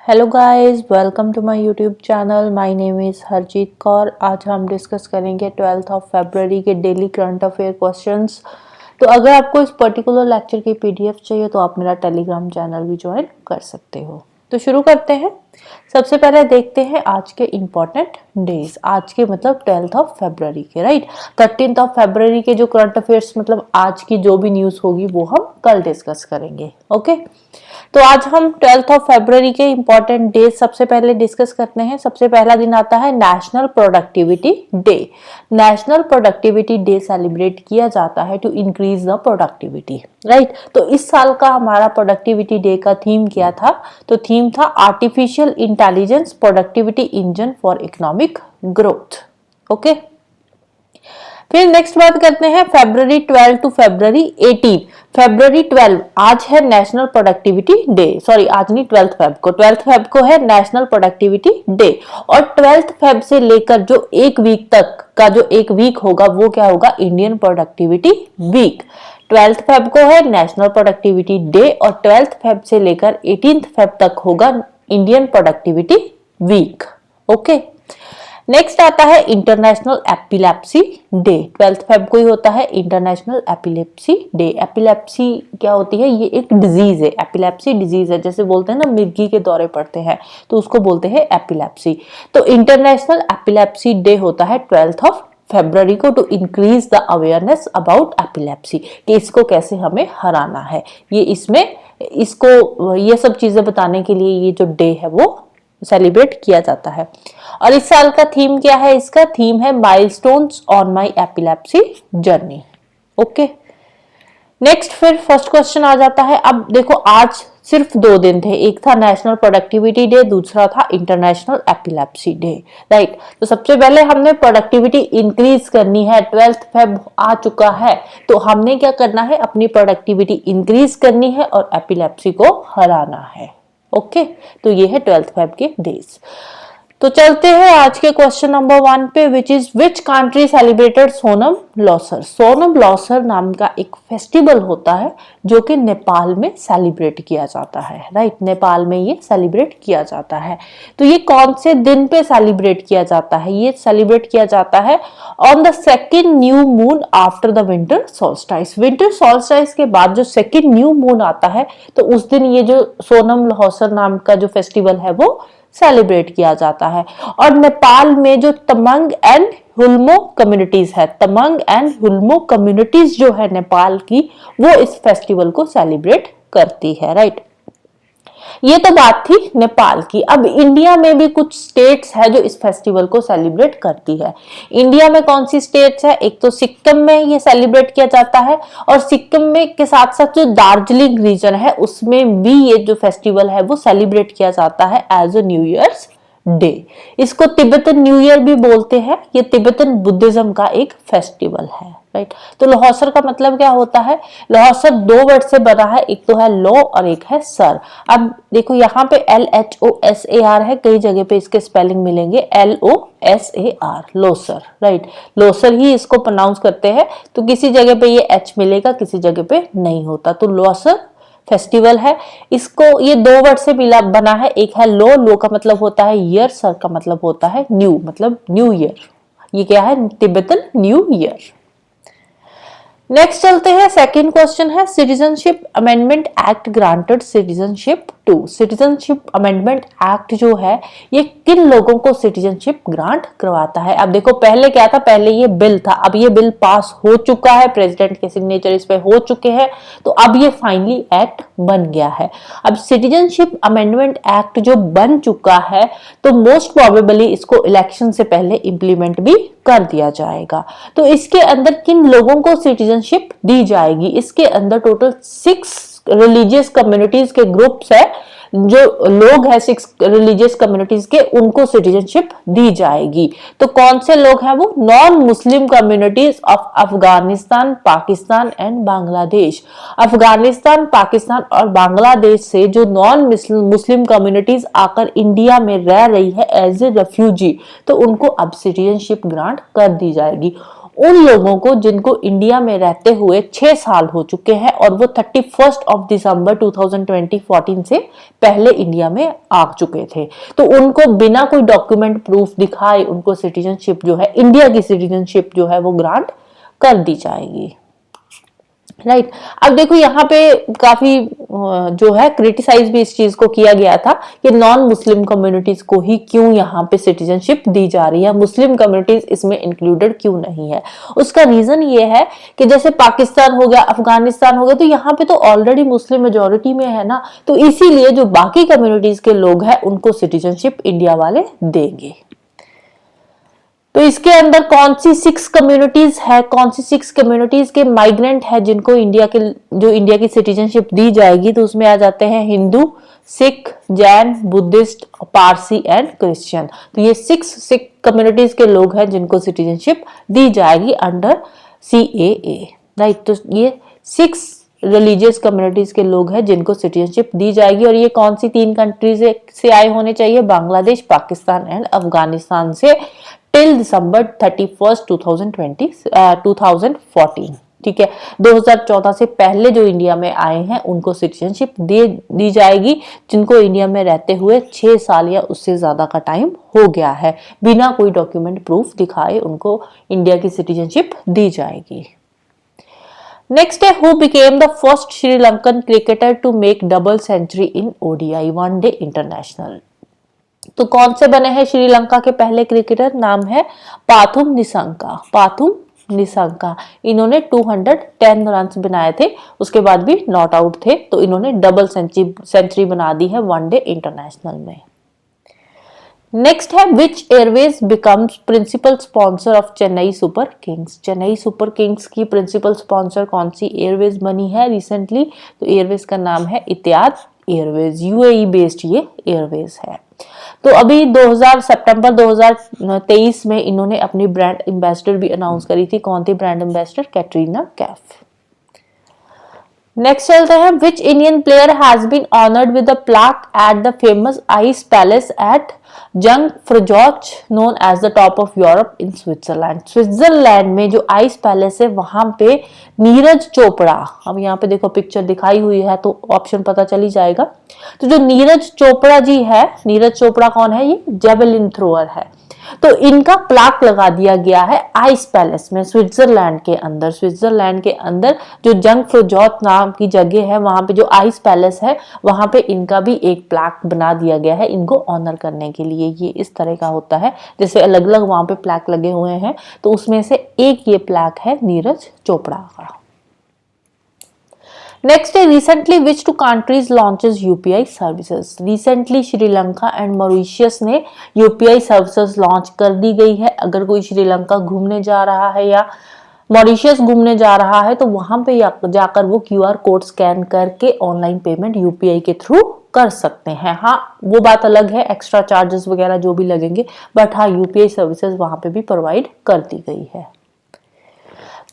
Hello guys, welcome to my YouTube channel. My name is Harjeet Kaur. आज हम discuss करेंगे 12 फरवरी के डेली करंट अफेयर क्वेश्चंस। तो अगर आपको इस पर्टिकुलर लेक्चर की पीडीएफ चाहिए तो आप मेरा टेलीग्राम चैनल भी ज्वाइन कर सकते हो। तो शुरू करते हैं। सबसे पहले देखते हैं आज के इम्पोर्टेंट डेज। आज के मतलब 12 फरवरी के, राइट। 13 फरवरी के जो करंट अफेयर्स मतलब आज की जो भी न्यूज़ होगी वो हम कल डिस्कस करेंगे। ओके, तो आज हम 12 फरवरी के इम्पोर्टेंट डे सबसे पहले डिस्कस करते हैं। सबसे पहला दिन आता है national productivity day. National productivity day celebrate किया जाता है to increase the productivity, right. तो इस साल का हमारा प्रोडक्टिविटी डे का थीम क्या था? तो थीम था artificial intelligence productivity engine for economic growth. Okay, फिर नेक्स्ट बात करते हैं फरवरी 12 टू फरवरी 18। फरवरी 12 आज है नेशनल प्रोडक्टिविटी डे। सॉरी, आज नहीं, 12 फेब को है नेशनल प्रोडक्टिविटी डे। और 12 फेब से लेकर जो एक वीक तक का जो एक वीक होगा वो क्या होगा? Indian productivity week. 12 फेब को है नेशनल प्रोडक्टिविटी डे और 12 फेब से लेकर 18 फेब तक होगा Indian productivity week. Okay, next आता है इंटरनेशनल एपिलेप्सी डे। 12 फेब को ही होता है इंटरनेशनल एपिलेप्सी डे। एपिलेप्सी क्या होती है? ये एक डिजीज है। एपिलेप्सी डिजीज है, जैसे बोलते हैं ना मिर्गी के दौरे पड़ते हैं तो उसको बोलते हैं एपिलेप्सी। तो इंटरनेशनल एपिलेप्सी डे होता है 12 फरवरी को to increase the awareness about epilepsy, कि इसको कैसे हमें हराना है। ये इसमें इसको ये सब चीजें बताने के लिए ये जो डे है वो सेलिब्रेट किया जाता है। और इस साल का थीम क्या है? इसका थीम है milestones on my epilepsy journey. Okay, next फिर फर्स्ट क्वेश्चन आ जाता है। अब देखो, आज सिर्फ 2 दिन थे, एक था नेशनल प्रोडक्टिविटी डे, दूसरा था इंटरनेशनल एपिलेप्सी डे, राइट। तो सबसे पहले हमने प्रोडक्टिविटी इंक्रीज करनी है। 12 फेब आ चुका है तो हमने क्या करना है? अपनी प्रोडक्टिविटी इंक्रीज करनी है और एपिलेप्सी को हराना है। ओके, तो ये है 12 फेब के डेज। तो चलते हैं आज के क्वेश्चन नंबर 1 पे, which country celebrated Sonam loser. Sonam loser नाम का एक फेस्टिवल होता है जो कि नेपाल में सेलिब्रेट किया जाता है, राइट। नेपाल में ये सेलिब्रेट किया जाता है। तो ये कौन से दिन पे सेलिब्रेट किया जाता है? ये सेलिब्रेट किया जाता है on the second new moon after the winter solstice. Winter solstice के बाद जो सेकेंड न्यू मून आता है तो उस दिन ये जो सोनम लॉसर नाम का जो फेस्टिवल है वो सेलिब्रेट किया जाता है। और नेपाल में जो तमंग एंड हुल्मो कम्युनिटीज है, तमंग एंड हुल्मो कम्युनिटीज जो है नेपाल की, वो इस फेस्टिवल को सेलिब्रेट करती है, राइट। ये तो बात थी नेपाल की। अब इंडिया में भी कुछ स्टेट्स है जो इस फेस्टिवल को सेलिब्रेट करती है। इंडिया में कौन सी स्टेट्स है? एक तो सिक्किम में ये सेलिब्रेट किया जाता है और सिक्किम में के साथ साथ जो दार्जिलिंग रीजन है उसमें भी ये जो फेस्टिवल है वो सेलिब्रेट किया जाता है as a new year's day. इसको तिब्बतन न्यू ईयर भी बोलते हैं। ये तिब्बतन बुद्धिज्म का एक फेस्टिवल है, राइट। तो लौसर का मतलब क्या होता है? लौसर 2 वर्ड से बना है, एक तो है लो और एक है सर। अब देखो यहाँ पे LHOSAR है, कई जगह पे इसके स्पेलिंग मिलेंगे LOSAR, लोसर, राइट। लोसर ही इसको प्रोनाउंस करते हैं, तो किसी जगह पे ये H मिलेगा, किसी जगह पे नहीं होता। तो लौसर फेस्टिवल है। इसको ये 2 वर्ड से मिला बना है, एक है लो, लो का मतलब होता है ईयर, सर का मतलब होता है न्यू, मतलब न्यू ईयर। ये क्या है? Tibetan new year. नेक्स्ट चलते हैं, सेकंड क्वेश्चन है citizenship amendment act granted citizenship to. Citizenship amendment act जो है ये किन लोगों को सिटीजनशिप ग्रांट करवाता है? अब देखो, पहले क्या था? पहले ये बिल था, अब ये बिल पास हो चुका है, प्रेसिडेंट के सिग्नेचर इस पे हो चुके हैं, तो अब ये फाइनली एक्ट बन गया है। अब सिटीजनशिप अमेंडमेंट एक्ट जो बन चुका है तो मोस्ट प्रोबेबली इसको इलेक्शन से पहले इंप्लीमेंट भी कर दिया जाएगा। तो इसके अंदर किन लोगों को सिटीजनशिप दी जाएगी? इसके अंदर टोटल 6 रिलीजियस कम्युनिटीज के ग्रुप्स है, जो लोग हैं 6 रिलीजियस कम्युनिटीज के, उनको सिटीजनशिप दी जाएगी। तो कौन से लोग हैं वो? Non Muslim communities of Afghanistan, Pakistan and Bangladesh. Afghanistan, Pakistan और बांग्लादेश से जो नॉन मुस्लिम कम्युनिटीज आकर इंडिया में रह रही है एज ए रेफ्यूजी, तो उनको अब सिटीजनशिप ग्रांट कर दी जाएगी। उन लोगों को जिनको इंडिया में रहते हुए 6 साल हो चुके हैं और वो 31 दिसंबर 2014 से पहले इंडिया में आ चुके थे, तो उनको बिना कोई डॉक्यूमेंट प्रूफ दिखाए उनको सिटीजनशिप जो है, इंडिया की सिटीजनशिप जो है वो ग्रांट कर दी जाएगी। राइट अब देखो यहाँ पे काफी जो है क्रिटिसाइज भी इस चीज को किया गया था कि नॉन मुस्लिम कम्युनिटीज को ही क्यों यहाँ पे सिटीजनशिप दी जा रही है, मुस्लिम कम्युनिटीज इसमें इंक्लूडेड क्यों नहीं है। उसका रीजन ये है कि जैसे पाकिस्तान हो गया, अफगानिस्तान हो गया, तो यहाँ पे तो ऑलरेडी मुस्लिम मेजोरिटी में है ना, तो इसीलिए जो बाकी कम्युनिटीज के लोग हैं उनको सिटीजनशिप इंडिया वाले देंगे। तो इसके अंदर कौन सी 6 कम्युनिटीज है, कौन सी 6 कम्युनिटीज के माइग्रेंट है जिनको इंडिया की सिटीजनशिप दी जाएगी, तो उसमें आ जाते हैं Hindu, Sikh, Jain, Buddhist, Parsi and Christian. तो ये 6 कम्युनिटीज के लोग हैं जिनको सिटीजनशिप दी जाएगी अंडर CAA। राइट तो ये 6 रिलीजियस कम्युनिटीज के लोग हैं जिनको सिटीजनशिप दी जाएगी। और ये कौन सी 3 कंट्रीज से आए होने चाहिए, बांग्लादेश, पाकिस्तान एंड अफगानिस्तान से टिल दिसंबर 31 2014। ठीक है, 2014 से पहले जो इंडिया में आए हैं उनको सिटीजनशिप दी जाएगी जिनको इंडिया में रहते हुए 6 साल या उससे ज्यादा का टाइम हो गया है, बिना कोई डॉक्यूमेंट प्रूफ दिखाए उनको इंडिया की सिटीजनशिप दी जाएगी। नेक्स्ट है who became the first Sri Lankan cricketer to make double century in ODI one day international. तो कौन से बने हैं श्रीलंका के पहले क्रिकेटर, नाम है पाथुम निसंका। इन्होंने 210 रन बनाए थे, उसके बाद भी नॉट आउट थे, तो इन्होंने डबल सेंचुरी बना दी है वनडे इंटरनेशनल में। नेक्स्ट है which airways becomes principal sponsor of Chennai Super Kings. Chennai Super Kings की प्रिंसिपल स्पॉन्सर कौन सी एयरवेज बनी है रिसेंटली, तो एयरवेज का नाम है इतिहाद एयरवेज, UAE बेस्ड ये एयरवेज है। तो अभी सितंबर 2023 में इन्होंने अपनी ब्रांड एम्बेसडर भी अनाउंस करी थी, कौन थी brand ambassador, Katrina Kaif. Next चलते हैं which Indian player has been honoured with the plaque at the famous Ice Palace at Jungfraujoch known as the top of Europe in Switzerland. Switzerland में जो ice palace है वहां पे नीरज चोपड़ा, अब यहाँ पे देखो पिक्चर दिखाई हुई है तो ऑप्शन पता चल ही जाएगा। तो जो नीरज चोपड़ा जी है, नीरज चोपड़ा कौन है, ये जेवलिन थ्रोअर है, तो इनका प्लाक लगा दिया गया है आइस पैलेस में स्विट्जरलैंड के अंदर जो जंगफ्रौजोच नाम की जगह है, वहां पे जो आइस पैलेस है वहां पे इनका भी एक प्लाक बना दिया गया है इनको ऑनर करने के लिए। ये इस तरह का होता है, जैसे अलग अलग वहां पे प्लाक लगे हुए हैं, तो उसमें से एक ये प्लाक है नीरज चोपड़ा का। नेक्स्ट है recently which 2 countries launches UPI services. Recently Sri Lanka and Mauritius ने UPI सर्विसेज लॉन्च कर दी गई है। अगर कोई श्रीलंका घूमने जा रहा है या मॉरिशस घूमने जा रहा है तो वहां पे जाकर वो QR कोड स्कैन करके ऑनलाइन पेमेंट UPI के थ्रू कर सकते हैं। हाँ वो बात अलग है, एक्स्ट्रा चार्जेस वगैरह जो भी लगेंगे, बट हाँ UPI सर्विसेज वहां पे भी प्रोवाइड कर दी गई है।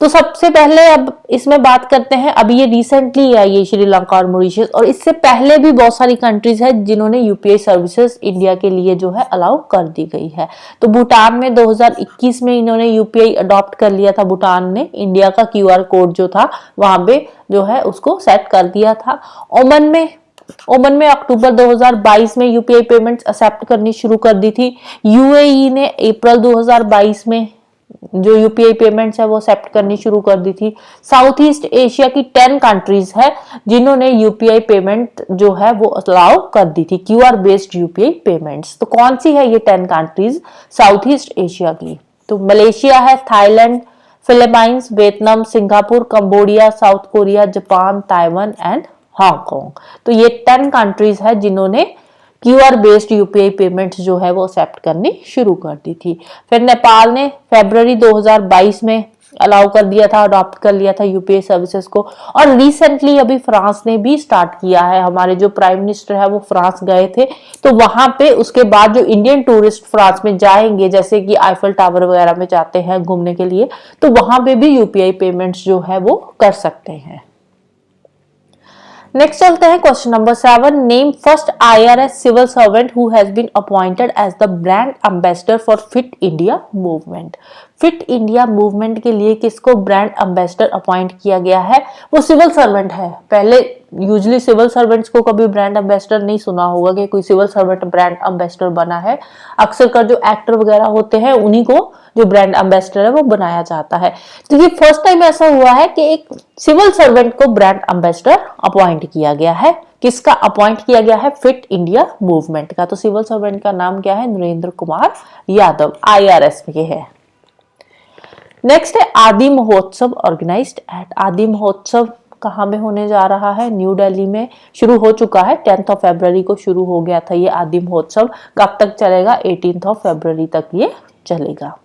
तो सबसे पहले अब इसमें बात करते हैं, अभी ये रिसेंटली आई है श्रीलंका और मॉरिशस, और इससे पहले भी बहुत सारी कंट्रीज है जिन्होंने UPI सर्विसेज इंडिया के लिए जो है अलाउ कर दी गई है। तो भूटान में 2021 में इन्होंने UPI अडॉप्ट कर लिया था, भूटान ने इंडिया का QR कोड जो था वहां पे जो है उसको सेट कर दिया था। ओमन में अक्टूबर 2022 में UPI पेमेंट्स एक्सेप्ट करनी शुरू कर दी थी। UAE ने अप्रैल 2022 में जो UPI पेमेंट्स है वो एक्सेप्ट करनी शुरू कर दी थी। साउथ ईस्ट एशिया की 10 कंट्रीज है जिन्होंने UPI पेमेंट जो है वो अलाउ कर दी थी, QR बेस्ड UPI पेमेंट्स। तो कौन सी है ये 10 कंट्रीज साउथ ईस्ट एशिया की, तो मलेशिया है, Thailand, Philippines, Vietnam, Singapore, Cambodia, south Korea, Japan, Taiwan and Hong Kong. तो ये 10 कंट्रीज है जिन्होंने QR बेस्ड UPI पेमेंट्स जो है वो एक्सेप्ट करनी शुरू कर दी थी। फिर नेपाल ने फरवरी 2022 में अलाउ कर दिया था, अडॉप्ट कर लिया था UPI सर्विसेज को। और रिसेंटली अभी फ्रांस ने भी स्टार्ट किया है, हमारे जो प्राइम मिनिस्टर है वो फ्रांस गए थे, तो वहां पे उसके बाद जो इंडियन टूरिस्ट फ्रांस में जाएंगे, जैसे कि आईफल टावर वगैरह में जाते हैं घूमने के लिए, तो वहां पे भी UPI पेमेंट्स जो है वो कर सकते हैं। नेक्स्ट चलते हैं question number 7। Name first IRS civil servant who has been appointed as the brand ambassador for fit India movement. Fit India movement के लिए किसको ब्रांड एम्बेसडर अपॉइंट किया गया है? वो सिविल सर्वेंट है। पहले यूजली सिविल सर्वेंट्स को कभी ब्रांड एम्बेसडर नहीं सुना होगा कि कोई सिविल सर्वेंट ब्रांड एम्बेसडर बना है। अक्सर कर जो एक्टर वगैरह होते हैं उन्हीं को जो ब्रांड एम्बेसडर है वो बनाया जाता है। तो ये फर्स्ट टाइम ऐसा हुआ है कि एक सिविल सर्वेंट को ब्रांड एम्बेसडर अपॉइंट किया गया है। किसका अपॉइंट किया गया है? फिट इंडिया मूवमेंट का। तो सिविल सर्वेंट का नाम क्या है? नरेंद्र कुमार यादव, IRS में है। नेक्स्ट है आदि महोत्सव ऑर्गेनाइज्ड एट। आदि महोत्सव कहाँ में होने जा रहा है? न्यू दिल्ली में शुरू हो चुका है। 10 फरवरी को शुरू हो गया था ये आदि महोत्सव। कब तक चलेगा? 18 फरवरी तक ये चलेगा।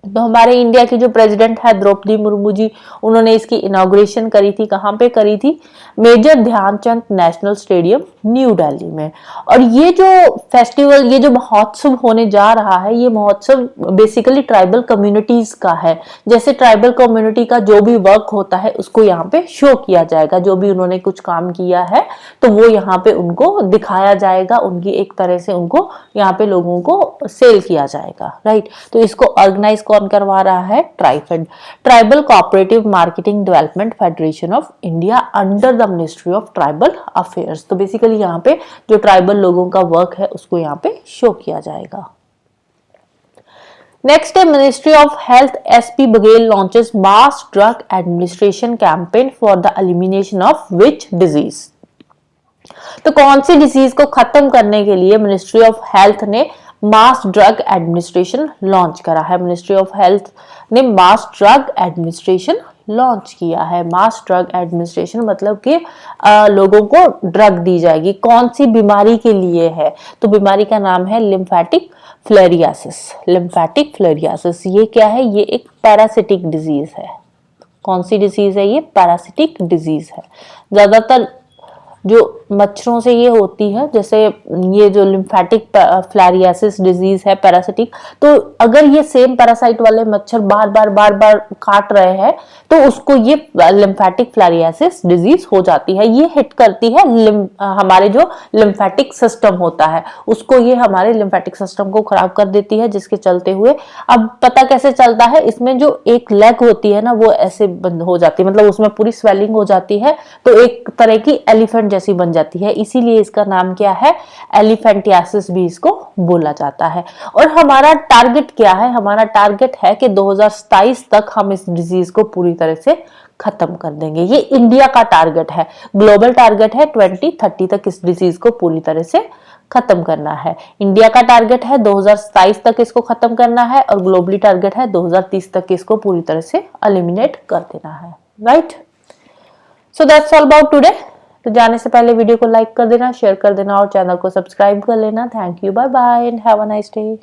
तो हमारे इंडिया की जो प्रेसिडेंट है द्रौपदी मुर्मू जी, उन्होंने इसकी इनॉग्रेशन करी थी। कहाँ पे करी थी? Major Dhyan Chand national stadium new Delhi में। और ये जो फेस्टिवल, ये जो महोत्सव होने जा रहा है, ये महोत्सव बेसिकली ट्राइबल कम्युनिटीज का है। जैसे ट्राइबल कम्युनिटी का जो भी वर्क होता है उसको यहाँ पे शो किया जाएगा। जो भी उन्होंने कुछ काम किया है तो वो यहाँ पे उनको दिखाया जाएगा। उनकी एक तरह से उनको यहाँ पे लोगों को सेल किया जाएगा, राइट। तो इसको ऑर्गेनाइज कौन करवा रहा है? TRIFED, tribal cooperative marketing development federation of India under the ministry of tribal affairs. तो बेसिकली यहाँ पे जो ट्राइबल लोगों का वर्क है उसको यहाँ पे शो किया जाएगा। नेक्स्ट है ministry of health SP Baghel launches mass drug administration campaign for the elimination of which disease. तो कौन सी डिजीज को खत्म करने के लिए मिनिस्ट्री ऑफ हेल्थ ने मास ड्रग एडमिनिस्ट्रेशन लॉन्च करा है? मिनिस्ट्री ऑफ हेल्थ ने मास ड्रग एडमिनिस्ट्रेशन लॉन्च किया है। मास ड्रग एडमिनिस्ट्रेशन मतलब कि लोगों को ड्रग दी जाएगी। कौन सी बीमारी के लिए है? तो बीमारी का नाम है लिम्फेटिक फ्लेरियासिस। लिम्फेटिक फ्लेरियासिस ये क्या है? ये एक पैरासिटिक डिजीज है। कौन सी डिजीज है ये? पैरासिटिक डिजीज है। ज्यादातर जो मच्छरों से ये होती है, जैसे ये जो लिम्फेटिक फ्लैरियासिस डिजीज है पैरासिटिक, तो अगर ये सेम पैरासाइट वाले मच्छर बार बार काट रहे हैं तो उसको ये लिम्फेटिक फ्लैरियासिस डिजीज हो जाती है। ये हिट करती है हमारे जो लिम्फेटिक सिस्टम होता है उसको, ये हमारे लिम्फेटिक सिस्टम को खराब कर देती है, जिसके चलते हुए अब पता कैसे चलता है? इसमें जो एक लेग होती है ना वो ऐसे बंद हो जाती है, मतलब उसमें पूरी स्वेलिंग हो जाती है, तो एक तरह की एलिफेंट जैसी बन जाती है। इसीलिए इसका नाम क्या है? एलिफेंटियासिस भी इसको बोला जाता है। और हमारा टारगेट क्या है? हमारा टारगेट है कि 2027 तक हम इस डिजीज को पूरी तरह से खत्म कर देंगे। ये इंडिया का टारगेट है। ग्लोबल टारगेट है 2030 तक इस डिजीज को पूरी तरह से खत्म करना है। इंडिया का टारगेट है 2027 तक इसको खत्म करना है और ग्लोबली टारगेट है 2030 तक इसको पूरी तरह से एलिमिनेट कर देना है, right. So that's all about today. तो जाने से पहले वीडियो को लाइक कर देना, शेयर कर देना और चैनल को सब्सक्राइब कर लेना। Thank you, bye bye and have a nice day.